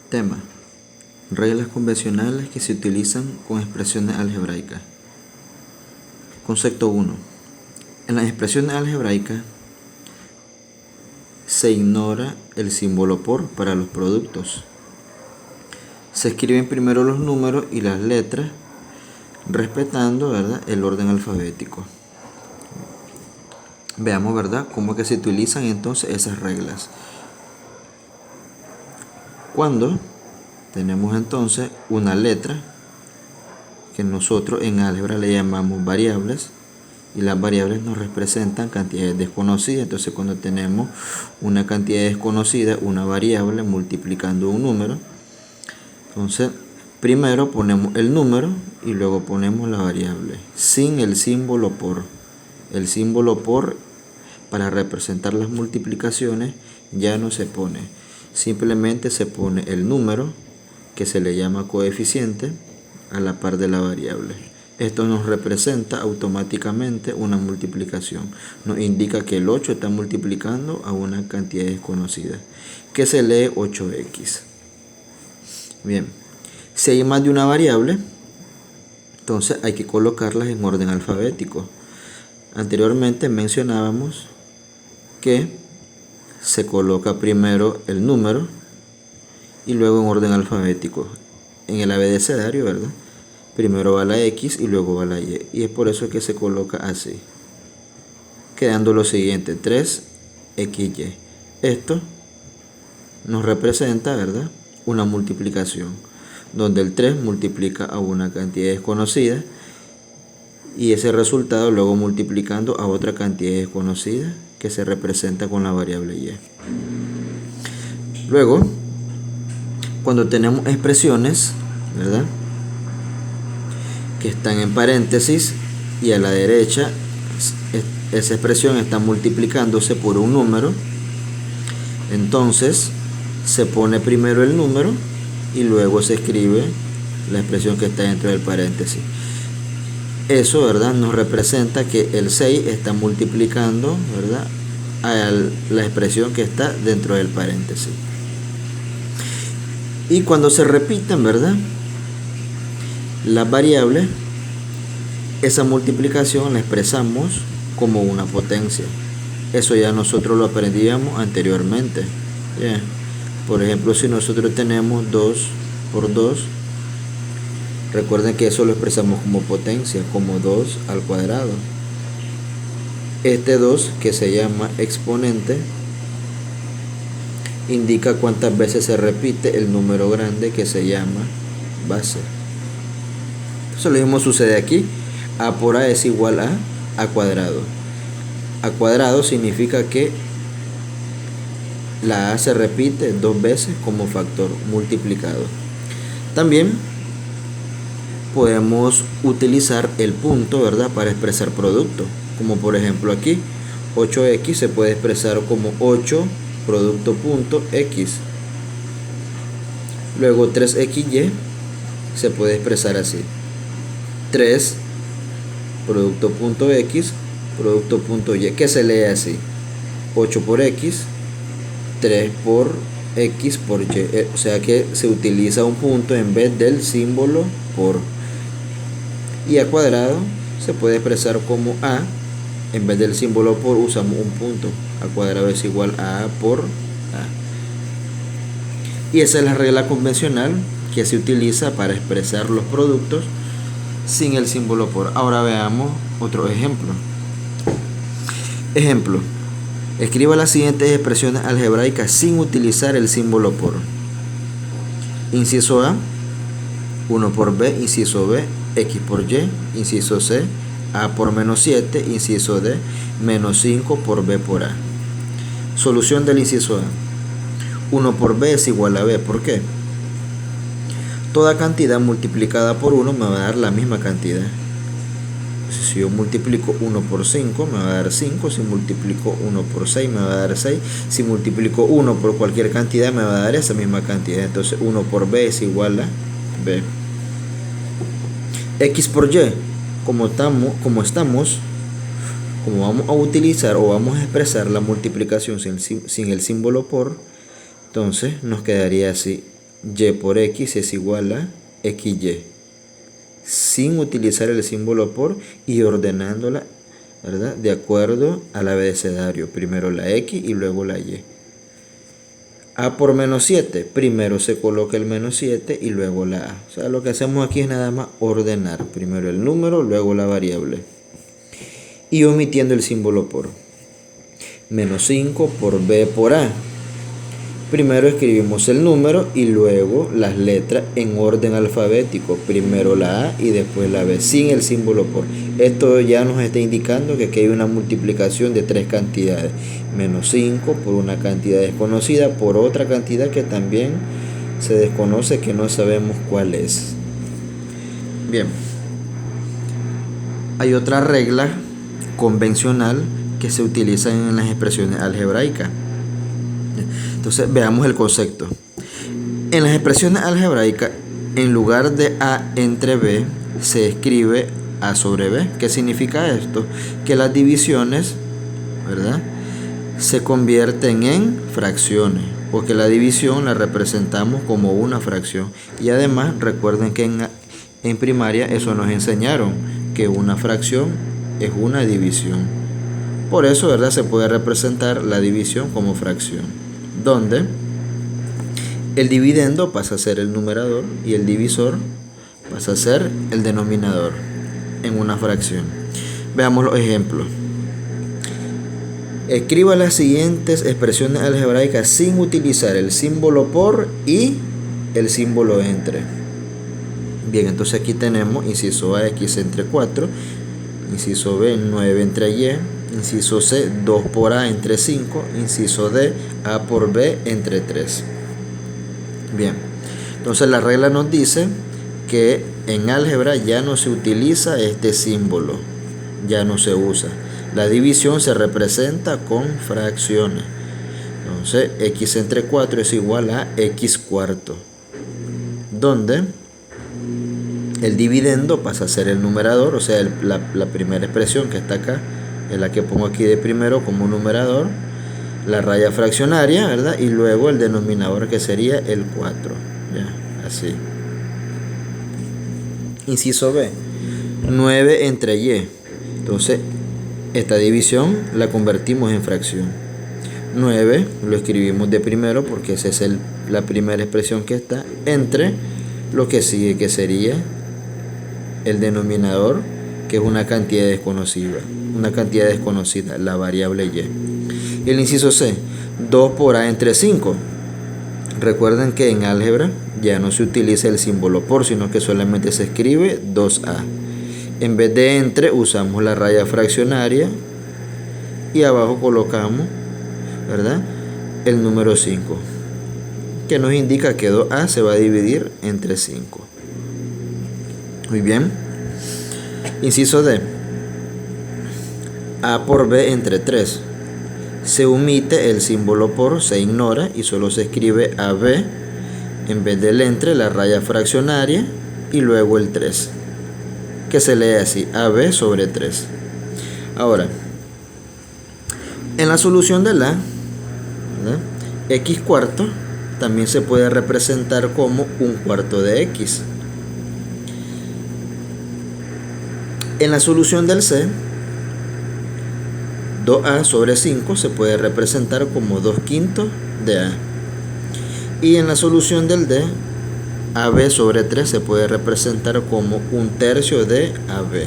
Tema: reglas convencionales que se utilizan con expresiones algebraicas. Concepto 1. En las expresiones algebraicas se ignora el símbolo por para los productos. Se escriben primero los números y las letras, respetando, ¿verdad?, el orden alfabético. Veamos, ¿verdad?, cómo es que se utilizan entonces esas reglas. Cuando tenemos entonces una letra que nosotros en álgebra le llamamos variables, y las variables nos representan cantidades desconocidas. Entonces, cuando tenemos una cantidad desconocida, una variable multiplicando un número, entonces primero ponemos el número y luego ponemos la variable sin el símbolo por. El símbolo por para representar las multiplicaciones ya no se pone, simplemente se pone el número, que se le llama coeficiente, a la par de la variable. Esto nos representa automáticamente una multiplicación. Nos indica que el 8 está multiplicando a una cantidad desconocida, que se lee 8x. Bien, si hay más de una variable, entonces hay que colocarlas en orden alfabético. Anteriormente mencionábamos que se coloca primero el número y luego en orden alfabético. En el abecedario, ¿verdad?, primero va la X y luego va la Y. Y es por eso que se coloca así, quedando lo siguiente: 3XY. Esto nos representa, ¿verdad?, una multiplicación, donde el 3 multiplica a una cantidad desconocida y ese resultado luego multiplicando a otra cantidad desconocida que se representa con la variable Y. Luego, cuando tenemos expresiones, ¿verdad?, que están en paréntesis y a la derecha esa expresión está multiplicándose por un número, entonces se pone primero el número y luego se escribe la expresión que está dentro del paréntesis. Eso, ¿verdad?, nos representa que el 6 está multiplicando, ¿verdad?, a la expresión que está dentro del paréntesis. Y cuando se repiten, ¿verdad?, las variables, esa multiplicación la expresamos como una potencia. Eso ya nosotros lo aprendíamos anteriormente. Bien. Por ejemplo, si nosotros tenemos 2 por 2, recuerden que eso lo expresamos como potencia, como 2 al cuadrado. Este 2, que se llama exponente, indica cuántas veces se repite el número grande, que se llama base. Eso lo mismo sucede aquí. A por A es igual a cuadrado. A cuadrado significa que la A se repite 2 veces como factor multiplicado. También podemos utilizar el punto, ¿verdad?, para expresar producto. Como por ejemplo aquí, 8x se puede expresar como 8 producto punto x. Luego 3xy se puede expresar así: 3 producto punto x producto punto y, que se lee así: 8 por x, 3 por x por y. O sea que se utiliza un punto en vez del símbolo por. Y a cuadrado se puede expresar como a, en vez del símbolo por usamos un punto. A cuadrado es igual a por a. Y esa es la regla convencional que se utiliza para expresar los productos sin el símbolo por. Ahora veamos otro ejemplo. Ejemplo: escriba las siguientes expresiones algebraicas sin utilizar el símbolo por. Inciso A, 1 por B, inciso B, X por Y, inciso C, A por menos 7, inciso D, menos 5 por B por A. Solución del inciso A: 1 por B es igual a B. ¿Por qué? Toda cantidad multiplicada por 1 me va a dar la misma cantidad. Entonces, si yo multiplico 1 por 5 me va a dar 5, si multiplico 1 por 6 me va a dar 6, si multiplico 1 por cualquier cantidad me va a dar esa misma cantidad. Entonces 1 por B es igual a B. X por Y, como vamos a utilizar o vamos a expresar la multiplicación sin el símbolo por, entonces nos quedaría así: y por x es igual a xy, sin utilizar el símbolo por y ordenándola, ¿verdad?, de acuerdo al abecedario. Primero la x y luego la y. A por menos 7, primero se coloca el menos 7 y luego la a. O sea, lo que hacemos aquí es nada más ordenar. Primero el número, luego la variable. Y omitiendo el símbolo por. Menos 5 por b por a. Primero escribimos el número y luego las letras en orden alfabético. Primero la a y después la b, sin el símbolo por. Esto ya nos está indicando que aquí hay una multiplicación de tres cantidades. Menos 5 por una cantidad desconocida, por otra cantidad que también se desconoce, que no sabemos cuál es. Bien. Hay otra regla convencional que se utiliza en las expresiones algebraicas. Entonces veamos el concepto. En las expresiones algebraicas, en lugar de a entre b, se escribe a sobre b. ¿Qué significa esto? Que las divisiones, ¿verdad?, se convierten en fracciones, porque la división la representamos como una fracción. Y además recuerden que en primaria eso nos enseñaron, que una fracción es una división. Por eso, ¿verdad?, se puede representar la división como fracción, donde el dividendo pasa a ser el numerador y el divisor pasa a ser el denominador en una fracción. Veamos los ejemplos. Escriba las siguientes expresiones algebraicas sin utilizar el símbolo por y el símbolo entre. Bien, entonces aquí tenemos inciso A, x entre 4, inciso B, 9 entre y, inciso C, 2 por A entre 5, inciso D, A por B entre 3. Bien, entonces la regla nos dice que en álgebra ya no se utiliza este símbolo, ya no se usa. La división se representa con fracciones. Entonces x entre 4 es igual a x cuarto, donde el dividendo pasa a ser el numerador, o sea, la primera expresión que está acá es la que pongo aquí de primero como numerador, la raya fraccionaria, ¿verdad?, y luego el denominador, que sería el 4. Ya, así. Inciso B, 9 entre y. Entonces esta división la convertimos en fracción. 9 lo escribimos de primero porque esa es la primera expresión que está, entre lo que sigue, que sería el denominador, que es una cantidad desconocida, la variable y. El inciso C, 2 por A entre 5. Recuerden que en álgebra ya no se utiliza el símbolo por, sino que solamente se escribe 2A. En vez de entre usamos la raya fraccionaria y abajo colocamos, ¿verdad?, el número 5, que nos indica que 2A se va a dividir entre 5. Muy bien. Inciso D, A por B entre 3. Se omite el símbolo por, se ignora y solo se escribe AB, en vez del entre, la raya fraccionaria y luego el 3, que se lee así, AB sobre 3. Ahora, en la solución de la, ¿verdad?, x cuarto también se puede representar como un cuarto de x. En la solución del C, 2a sobre 5 se puede representar como 2/5 de a. Y en la solución del D, AB sobre 3 se puede representar como 1/3 de AB.